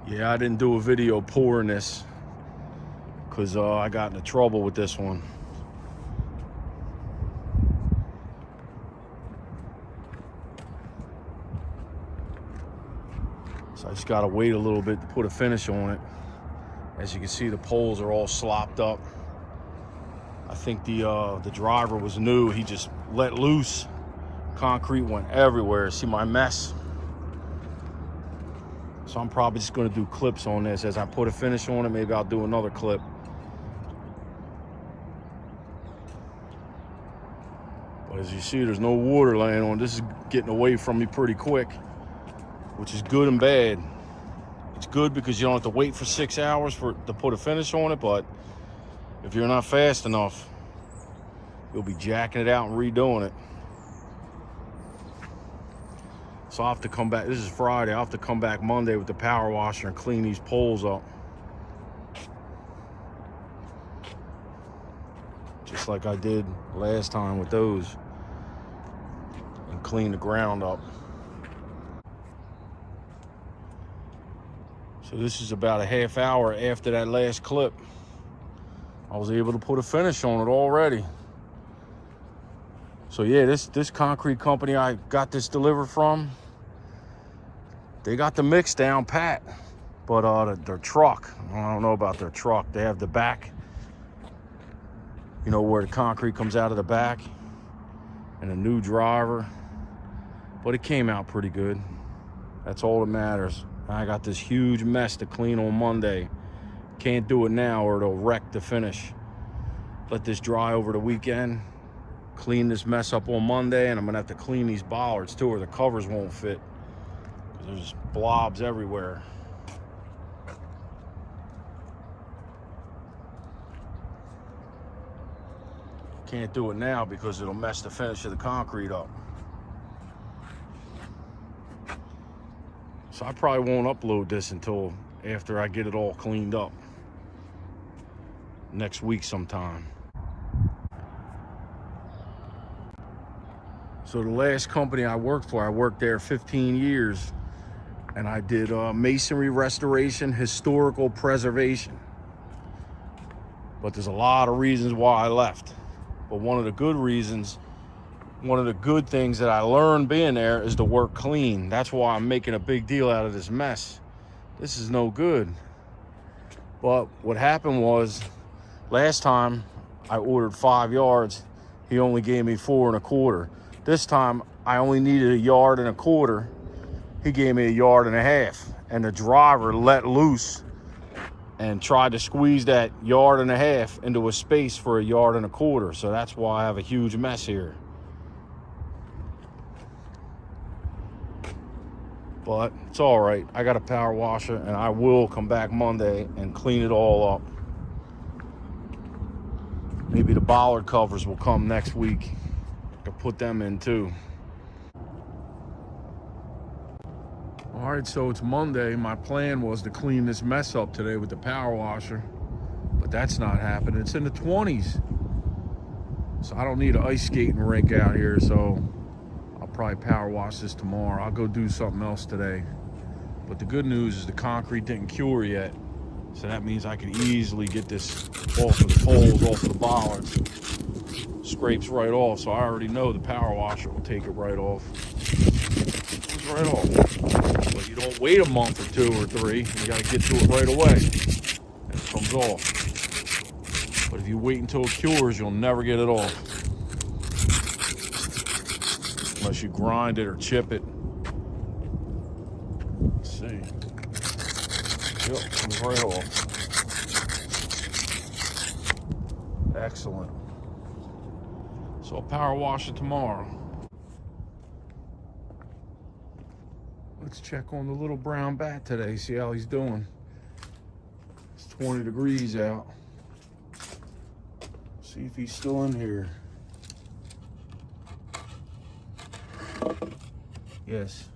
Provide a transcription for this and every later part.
Yeah, I didn't do a video pouring this because I got into trouble with this one. So I just got to wait a little bit to put a finish on it. As you can see, the poles are all slopped up. I think the driver was new. He just let loose. Concrete went everywhere. See my mess? So I'm probably just going to do clips on this. As I put a finish on it, maybe I'll do another clip. But as you see, there's no water laying on. This is getting away from me pretty quick, which is good and bad. It's good because you don't have to wait for 6 hours to put a finish on it, but if you're not fast enough, you'll be jacking it out and redoing it. So I'll have to come back. This is Friday. I'll have to come back Monday with the power washer and clean these poles up. Just like I did last time with those. And clean the ground up. So this is about a half hour after that last clip. I was able to put a finish on it already. So yeah, this concrete company I got this delivered from, they got the mix down pat. But their truck, I don't know about their truck. They have the back, you know, where the concrete comes out of the back, and a new driver. But it came out pretty good. That's all that matters. I got this huge mess to clean on Monday. Can't do it now or it'll wreck the finish. Let this dry over the weekend. Clean this mess up on Monday, and I'm gonna have to clean these bollards too, or the covers won't fit. There's blobs everywhere. Can't do it now because it'll mess the finish of the concrete up. So I probably won't upload this until after I get it all cleaned up. Next week sometime. So the last company I worked for, I worked there 15 years. And I did masonry restoration, historical preservation. But there's a lot of reasons why I left. But one of the good reasons, one of the good things that I learned being there is to work clean. That's why I'm making a big deal out of this mess. This is no good. But what happened was, last time I ordered 5 yards, he only gave me 4 1/4. This time I only needed 1 1/4 yards. He gave me 1.5 yards. And the driver let loose and tried to squeeze that 1.5 yards into a space for 1.25 yards. So that's why I have a huge mess here. But it's all right. I got a power washer, and I will come back Monday and clean it all up. Maybe the bollard covers will come next week. I can put them in too. All right, so it's Monday. My plan was to clean this mess up today with the power washer, but that's not happening. It's in the 20s. So I don't need an ice skating rink out here, so I'll probably power wash this tomorrow. I'll go do something else today. But the good news is the concrete didn't cure yet. So that means I can easily get this off of the poles, off of the bollards. Scrapes right off, so I already know the power washer will take it right off. It's right off. But you don't wait a month or 2 or 3. You gotta get to it right away. And it comes off. But if you wait until it cures, you'll never get it off. Unless you grind it or chip it. Let's see. Yep, comes right off. Excellent. So I'll power wash it tomorrow. Let's check on the little brown bat today, see how he's doing. It's 20 degrees out. See if he's still in here. Yes.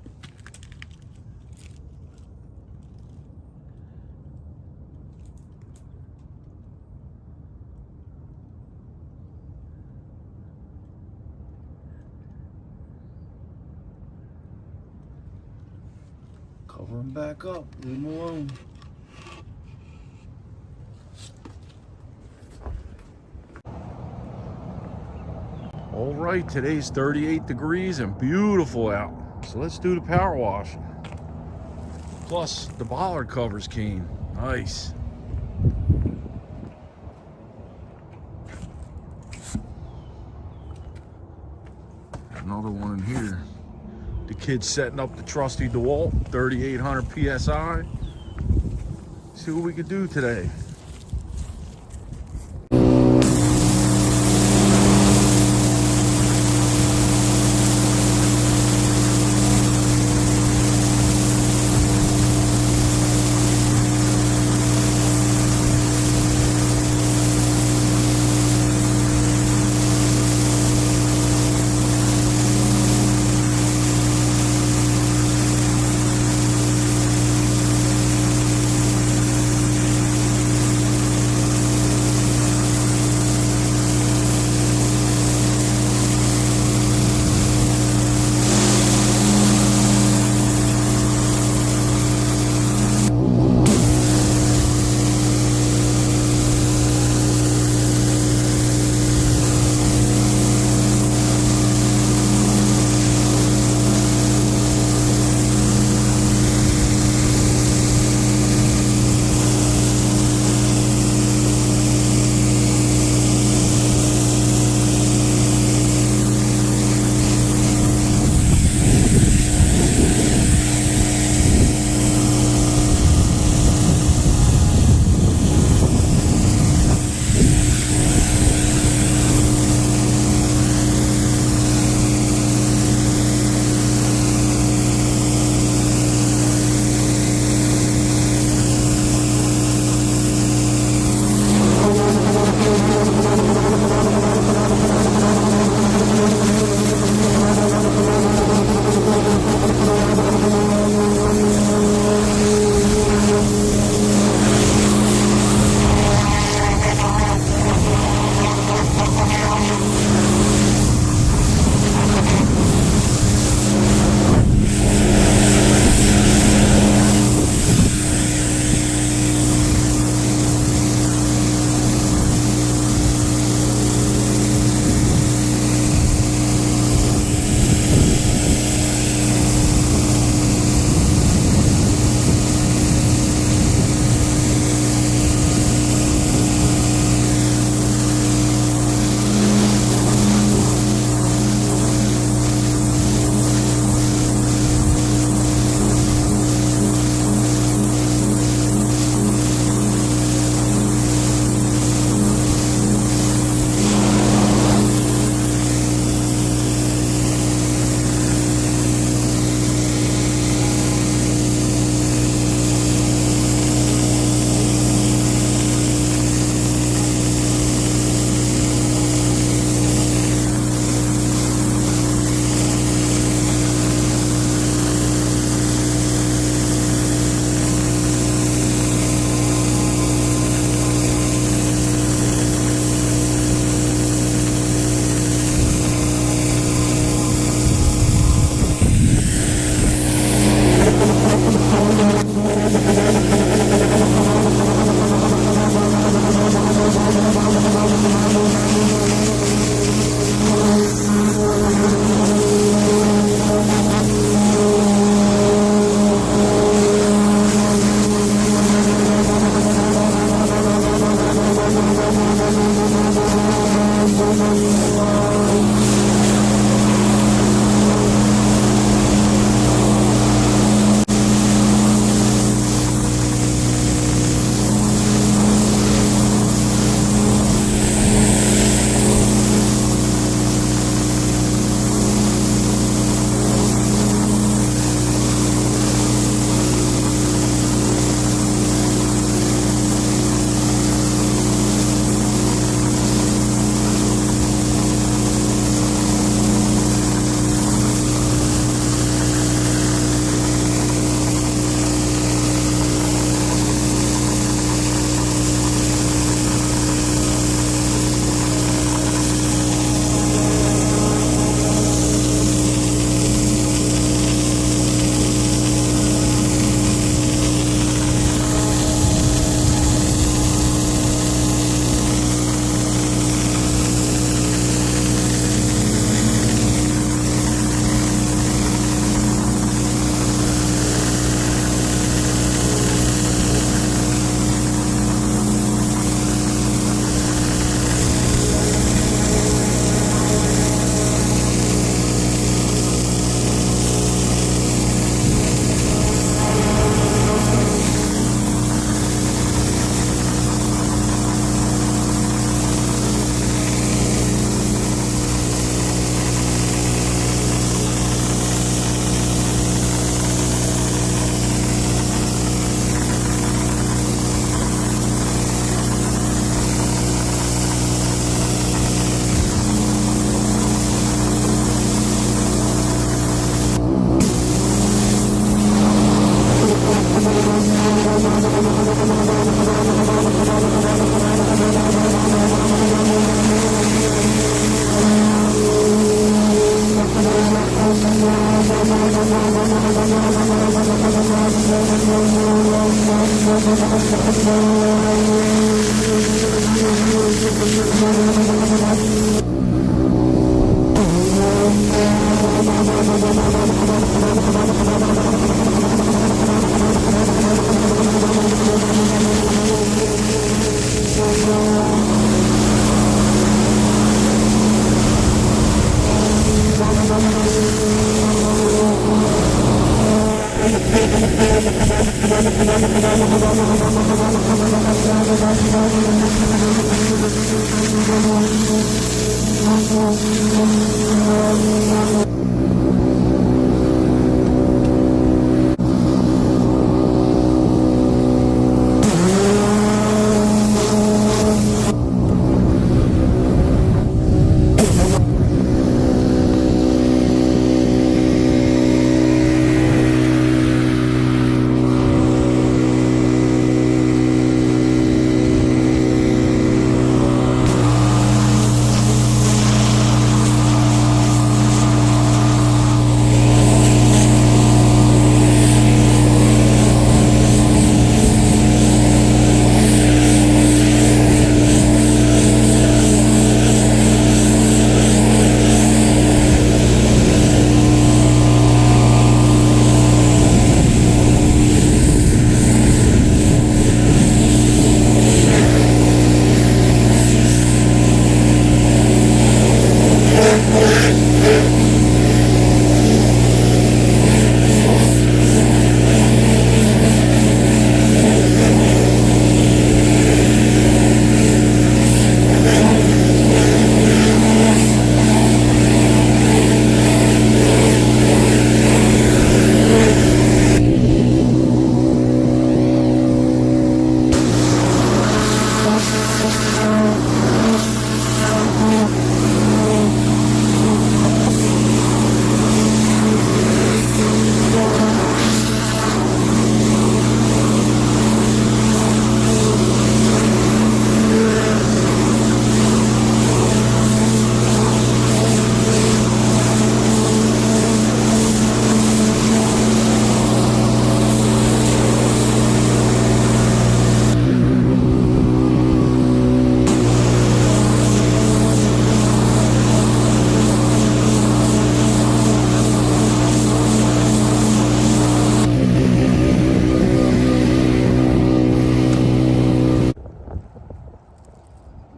Cover them back up. Leave them alone. All right, today's 38 degrees and beautiful out. So let's do the power wash. Plus, the bollard covers came. Nice. Another one in here. The kid's setting up the trusty DeWalt 3800 PSI. See what we can do today.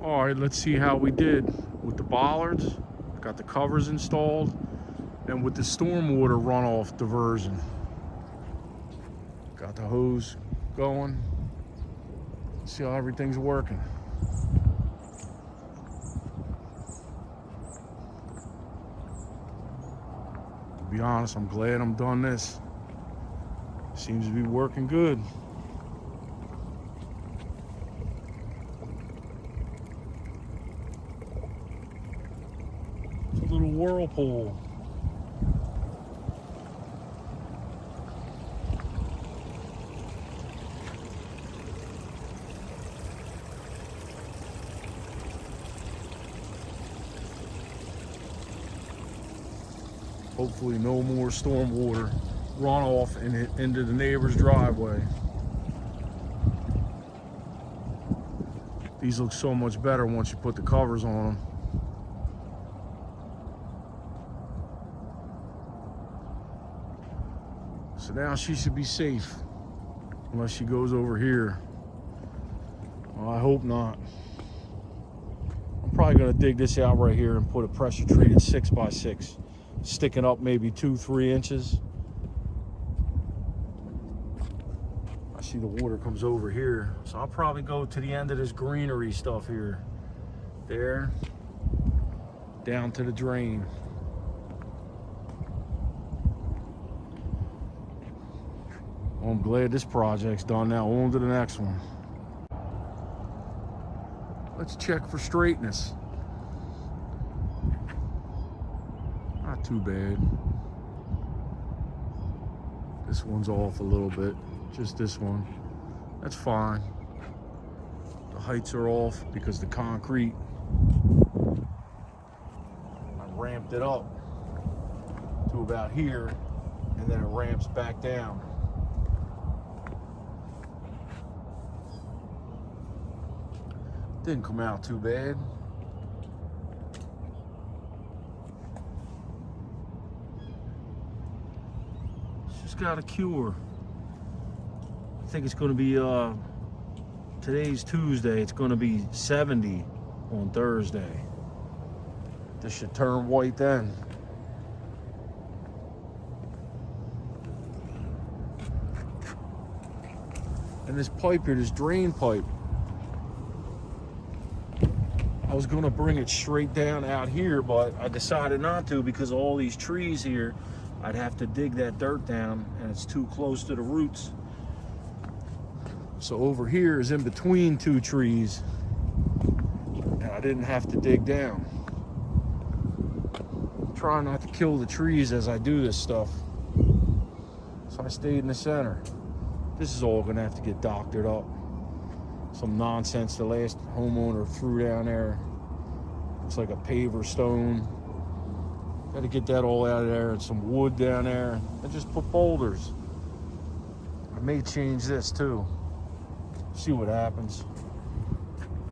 All right, let's see how we did with the bollards. Got the covers installed, and with the stormwater runoff diversion. Got the hose going. See how everything's working. To be honest, I'm glad I'm done this. Seems to be working good. It's a little whirlpool. Hopefully no more stormwater runoff into the neighbor's driveway. These look so much better once you put the covers on them. So now she should be safe, unless she goes over here. Well, I hope not. I'm probably gonna dig this out right here and put a pressure treated 6x6, sticking up maybe 2-3 inches. I see the water comes over here, so I'll probably go to the end of this greenery stuff here. There, down to the drain. Well, I'm glad this project's done now. On to the next one. Let's check for straightness. Not too bad. This one's off a little bit. Just this one. That's fine. The heights are off because the concrete, I ramped it up to about here, and then it ramps back down. Didn't come out too bad. It's just got a cure. I think it's gonna be today's Tuesday. It's gonna be 70 on Thursday. This should turn white then. And this pipe here, this drain pipe, I was gonna bring it straight down out here, but I decided not to because of all these trees here. I'd have to dig that dirt down and it's too close to the roots. So over here is in between two trees and I didn't have to dig down. Try not to kill the trees as I do this stuff. So I stayed in the center. This is all gonna have to get doctored up. Some nonsense the last homeowner threw down there. Looks like a paver stone. Got to get that all out of there, and some wood down there. And just put boulders. I may change this too. See what happens.